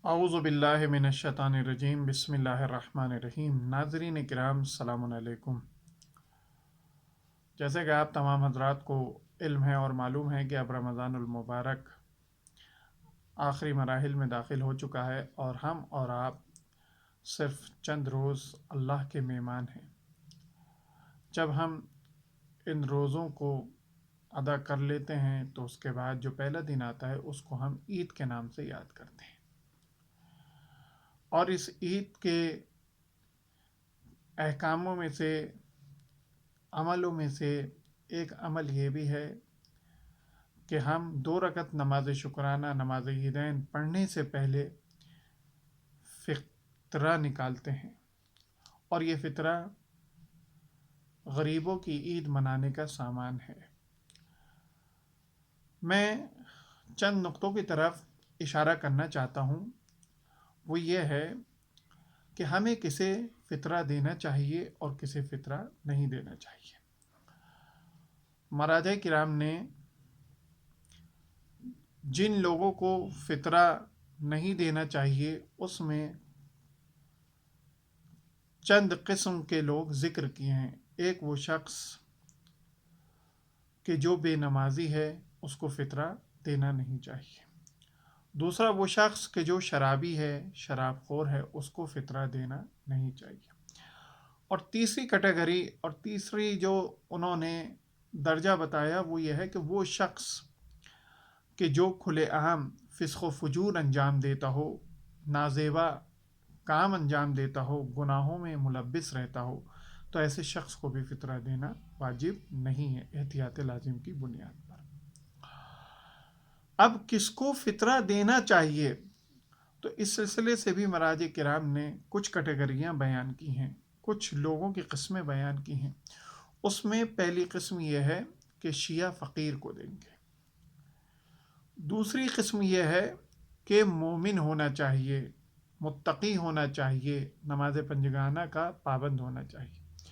اعوذ باللہ من الشیطان الرجیم بسم اللہ الرحمن الرحیم۔ ناظرین کرام السلام علیکم۔ جیسے کہ آپ تمام حضرات کو علم ہے اور معلوم ہے کہ اب رمضان المبارک آخری مراحل میں داخل ہو چکا ہے اور ہم اور آپ صرف چند روز اللہ کے مہمان ہیں۔ جب ہم ان روزوں کو ادا کر لیتے ہیں تو اس کے بعد جو پہلا دن آتا ہے اس کو ہم عید کے نام سے یاد کرتے ہیں، اور اس عید کے احکاموں میں سے، عملوں میں سے ایک عمل یہ بھی ہے کہ ہم 2 رکعت نماز شکرانہ، نماز عیدین پڑھنے سے پہلے فطرہ نکالتے ہیں، اور یہ فطرہ غریبوں کی عید منانے کا سامان ہے۔ میں چند نقطوں کی طرف اشارہ کرنا چاہتا ہوں، وہ یہ ہے کہ ہمیں کسے فطرہ دینا چاہیے اور کسے فطرہ نہیں دینا چاہیے۔ مراجع کرام نے جن لوگوں کو فطرہ نہیں دینا چاہیے اس میں چند قسم کے لوگ ذکر کیے ہیں۔ ایک وہ شخص کہ جو بے نمازی ہے اس کو فطرہ دینا نہیں چاہیے۔ دوسرا وہ شخص کہ جو شرابی ہے، شراب خور ہے، اس کو فطرہ دینا نہیں چاہیے۔ اور تیسری کیٹیگری اور تیسری جو انہوں نے درجہ بتایا وہ یہ ہے کہ وہ شخص کہ جو کھلے عام فسق و فجور انجام دیتا ہو، نازیبا کام انجام دیتا ہو، گناہوں میں ملبس رہتا ہو، تو ایسے شخص کو بھی فطرہ دینا واجب نہیں ہے احتیاط لازم کی بنیاد پر۔ اب کس کو فطرہ دینا چاہیے، تو اس سلسلے سے بھی مراجع کرام نے کچھ کیٹیگریاں بیان کی ہیں، کچھ لوگوں کی قسمیں بیان کی ہیں۔ اس میں پہلی قسم یہ ہے کہ شیعہ فقیر کو دیں گے۔ دوسری قسم یہ ہے کہ مومن ہونا چاہیے، متقی ہونا چاہیے، نماز پنجگانہ کا پابند ہونا چاہیے۔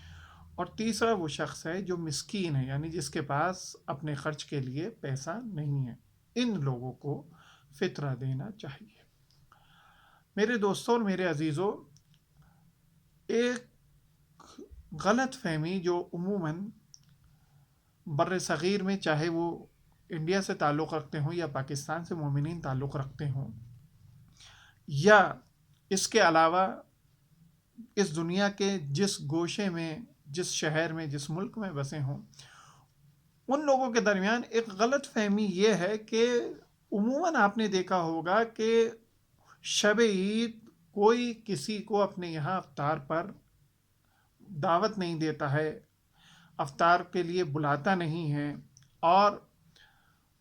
اور تیسرا وہ شخص ہے جو مسکین ہے، یعنی جس کے پاس اپنے خرچ کے لیے پیسہ نہیں ہے۔ ان لوگوں کو فطرہ دینا چاہیے۔ میرے دوستوں اور میرے عزیزوں، ایک غلط فہمی جو عموماً بر صغیر میں، چاہے وہ انڈیا سے تعلق رکھتے ہوں یا پاکستان سے مومنین تعلق رکھتے ہوں، یا اس کے علاوہ اس دنیا کے جس گوشے میں، جس شہر میں، جس ملک میں بسے ہوں، ان لوگوں کے درمیان ایک غلط فہمی یہ ہے کہ عموماً آپ نے دیکھا ہوگا کہ شب عید کوئی کسی کو اپنے یہاں افطار پر دعوت نہیں دیتا ہے، افطار کے لیے بلاتا نہیں ہے، اور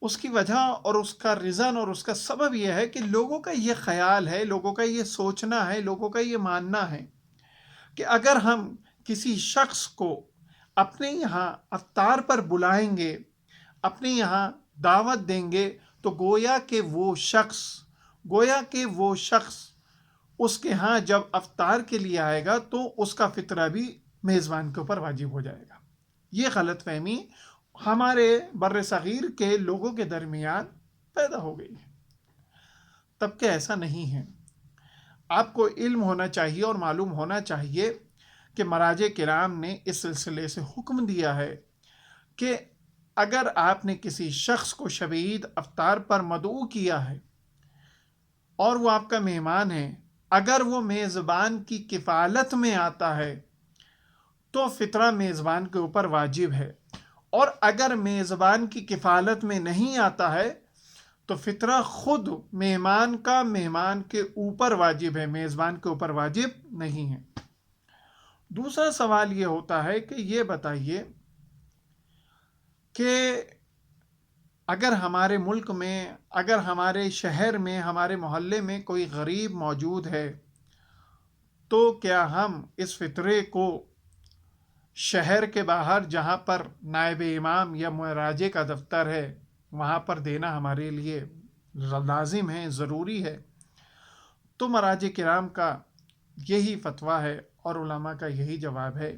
اس کی وجہ اور اس کا ریزن اور اس کا سبب یہ ہے کہ لوگوں کا یہ خیال ہے، لوگوں کا یہ سوچنا ہے، لوگوں کا یہ ماننا ہے کہ اگر ہم کسی شخص کو اپنے یہاں افطار پر بلائیں گے، اپنے یہاں دعوت دیں گے، تو گویا کہ وہ شخص اس کے ہاں جب افطار کے لیے آئے گا تو اس کا فطرہ بھی میزبان کے اوپر واجب ہو جائے گا۔ یہ غلط فہمی ہمارے بر صغیر کے لوگوں کے درمیان پیدا ہو گئی ہے، تب کہ ایسا نہیں ہے۔ آپ کو علم ہونا چاہیے اور معلوم ہونا چاہیے کہ مراجع کرام نے اس سلسلے سے حکم دیا ہے کہ اگر آپ نے کسی شخص کو شب عید افطار پر مدعو کیا ہے اور وہ آپ کا مہمان ہے، اگر وہ میزبان کی کفالت میں آتا ہے تو فطرہ میزبان کے اوپر واجب ہے، اور اگر میزبان کی کفالت میں نہیں آتا ہے تو فطرہ خود مہمان کے اوپر واجب ہے، میزبان کے اوپر واجب نہیں ہے۔ دوسرا سوال یہ ہوتا ہے کہ یہ بتائیے کہ اگر ہمارے ملک میں، اگر ہمارے شہر میں، ہمارے محلے میں کوئی غریب موجود ہے تو کیا ہم اس فطرے کو شہر کے باہر جہاں پر نائب امام یا مراجع کا دفتر ہے وہاں پر دینا ہمارے لیے لازم ہے، ضروری ہے؟ تو مراجع کرام کا یہی فتویٰ ہے اور علماء کا یہی جواب ہے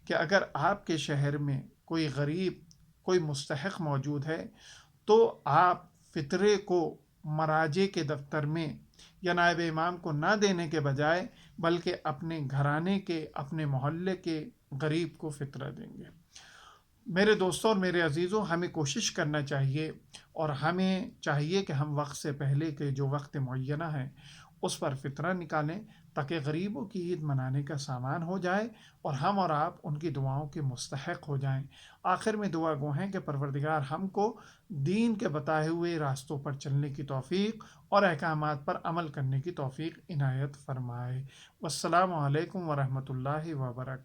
کہ اگر آپ کے شہر میں کوئی غریب، کوئی مستحق موجود ہے تو آپ فطرے کو مراجع کے دفتر میں یا نائب امام کو نہ دینے کے بجائے بلکہ اپنے گھرانے کے، اپنے محلے کے غریب کو فطرہ دیں گے۔ میرے دوستوں اور میرے عزیزوں، ہمیں کوشش کرنا چاہیے، اور ہمیں چاہیے کہ ہم وقت سے پہلے کے جو وقت معینہ ہے اس پر فطرہ نکالیں، تاکہ غریبوں کی عید منانے کا سامان ہو جائے اور ہم اور آپ ان کی دعاؤں کے مستحق ہو جائیں۔ آخر میں دعا گو ہیں کہ پروردگار ہم کو دین کے بتائے ہوئے راستوں پر چلنے کی توفیق اور احکامات پر عمل کرنے کی توفیق عنایت فرمائے۔ والسلام علیکم ورحمۃ اللہ وبرکاتہ۔